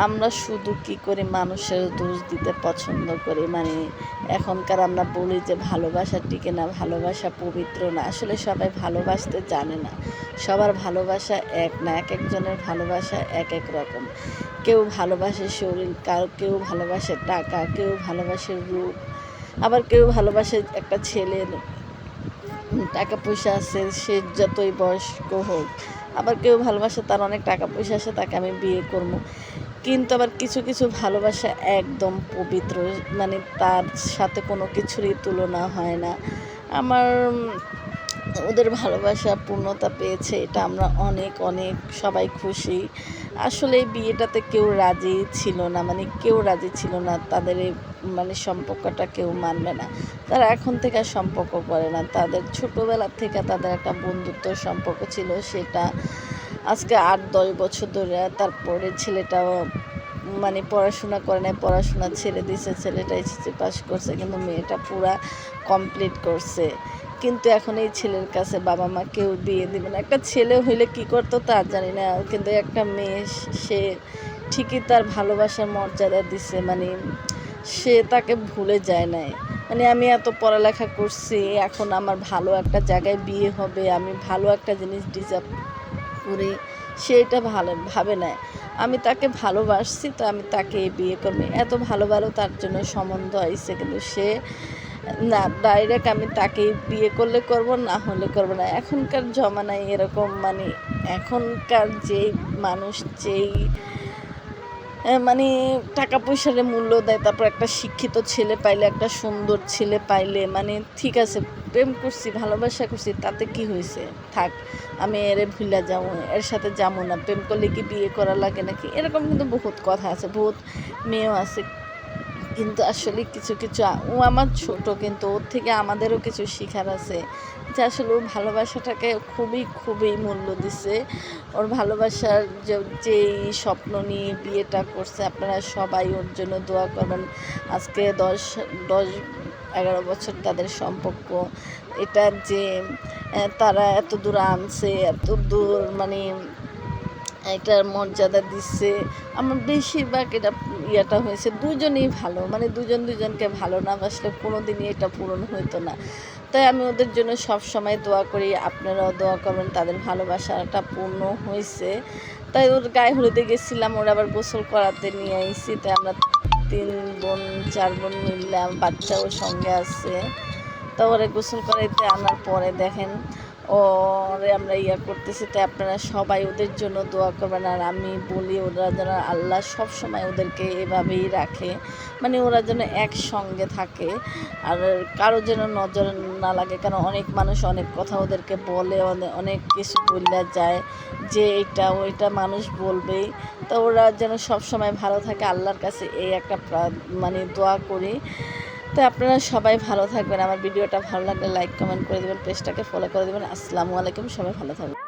আমরা শুধু কি করি, মানুষের দোষ দিতে পছন্দ করি। মানে এখনকার আমরা বলি যে ভালোবাসা টিকে না, ভালোবাসা পবিত্র না। আসলে সবাই ভালোবাসতে জানে না। সবার ভালোবাসা এক না, এক একজনের ভালোবাসা এক এক রকম। কেউ ভালোবাসে শরীর, কেউ ভালোবাসে টাকা, কেউ ভালোবাসে রূপ, আবার কেউ ভালোবাসে একটা ছেলের টাকা পয়সা আছে, সে যতই বয়স্ক হোক। আবার কেউ ভালোবাসে তার অনেক টাকা পয়সা আছে, তাকে আমি বিয়ে করবো। কিন্তু আবার কিছু কিছু ভালোবাসা একদম পবিত্র, মানে তার সাথে কোনো কিছুরই তুলনা হয় না। আমার ওদের ভালোবাসা পূর্ণতা পেয়েছে, এটা আমরা অনেক অনেক সবাই খুশি। আসলে এই বিয়েটাতে কেউ রাজি ছিল না, মানে কেউ রাজি ছিল না। তাদের এই মানে সম্পর্কটা কেউ মানবে না। তারা এখন থেকে আর সম্পর্ক করে না। তাদের ছোটোবেলার থেকে তাদের একটা বন্ধুত্ব সম্পর্ক ছিল, সেটা আজকে ৮-১০ বছর ধরে। তারপরে ছেলেটাও মানে পড়াশোনা করে নাই, পড়াশোনা ছেড়ে দিয়েছে। ছেলেটা এসএসসি পাস করছে, কিন্তু মেয়েটা পুরা কমপ্লিট করছে। কিন্তু এখন এই ছেলের কাছে বাবা মা কেউ বিয়ে দিবে না। একটা ছেলে হইলে কি করতো তা জানি না, কিন্তু একটা মেয়ে সে ঠিকই তার ভালোবাসার মর্যাদা দিছে। মানে সে তাকে ভুলে যায় নাই। মানে আমি এত পড়ালেখা করছি, এখন আমার ভালো একটা জায়গায় বিয়ে হবে, আমি ভালো একটা জিনিস ডিজার্ভ করি, সেটা ভালো ভাবে না। আমি তাকে ভালোবাসছি, তো আমি তাকে বিয়ে করবো। এত ভালো ভালো তার জন্য সম্বন্ধ আইছে, কিন্তু সে না, ডাইরেক্ট আমি তাকেই বিয়ে করলে করব, না হলে করব না। এখনকার জমানায় এরকম, মানে এখনকার যেই মানুষ যেই মানে টাকা পয়সার মূল্য দেয়, তারপর একটা শিক্ষিত ছেলে পাইলে, একটা সুন্দর ছেলে পাইলে, মানে ঠিক আছে প্রেম করছি, ভালোবাসা করছি, তাতে কি হয়েছে, থাক, আমি এরে ভুলে যাবো, এর সাথে যাবো না। প্রেম করলে কি বিয়ে করা লাগে নাকি? এরকম কিন্তু বহুত কথা আছে, বহুত মেয়েও আছে। কিন্তু আসলে কিছু কিছু ও আমার ছোট, কিন্তু ওর থেকে আমাদেরও কিছু শেখার আছে। যে আসলে ও ভালোবাসাটাকে খুবই খুবই মূল্য দিছে। ওর ভালোবাসার যেই স্বপ্ন নিয়ে বিয়েটা করছে, আপনারা সবাই ওর জন্য দোয়া করবেন। আজকে 10-11 বছর তাদের সম্পর্ক। এটা যে তারা এত দূর আনছে, এত দূর মানে এটার মর্যাদা দিচ্ছে। আমার বেশিরভাগ এটা হয়েছে দুজনেই ভালো, মানে দুজন দুজনকে ভালো না বাসলে কোনো দিনই এটা পূরণ হইতো না। তাই আমি ওদের জন্য সব সময় দোয়া করি, আপনারাও দোয়া করবেন, তাদের ভালোবাসাটা পূর্ণ হয়েছে। তাই ওর গায়ে হলুদে গেছিলাম, ওরা আবার গোসল করাতে নিয়ে আইছি। তাই আমরা 3 বোন 4 বোন মিললাম, বাচ্চাও সঙ্গে আছে। তো ওরা গোসল করাইতে আনার পরে দেখেন ওরে আমরা করতেছি। তাই আপনারা সবাই ওদের জন্য দোয়া করবেন। আর আমি বলি ওরা যেন আল্লাহ সব সময় ওদেরকে এভাবেই রাখে, মানে ওরা যেন একসঙ্গে থাকে, আর কারো যেন নজর না লাগে। কারণ অনেক মানুষ অনেক কথা ওদেরকে বলে, অনেক কিছু বললে যায় যে এটা ওইটা মানুষ বলবেই। তো ওরা যেন সব সময় ভালো থাকে, আল্লাহর কাছে এই একটা মানে দোয়া করি। তো আপনারা সবাই ভালো থাকবেন। আমার ভিডিওটা ভালো লাগলে লাইক কমেন্ট করে দেবেন, পেজটাকে ফলো করে দেবেন। আসসালামু আলাইকুম, সবাই ভালো থাকবেন।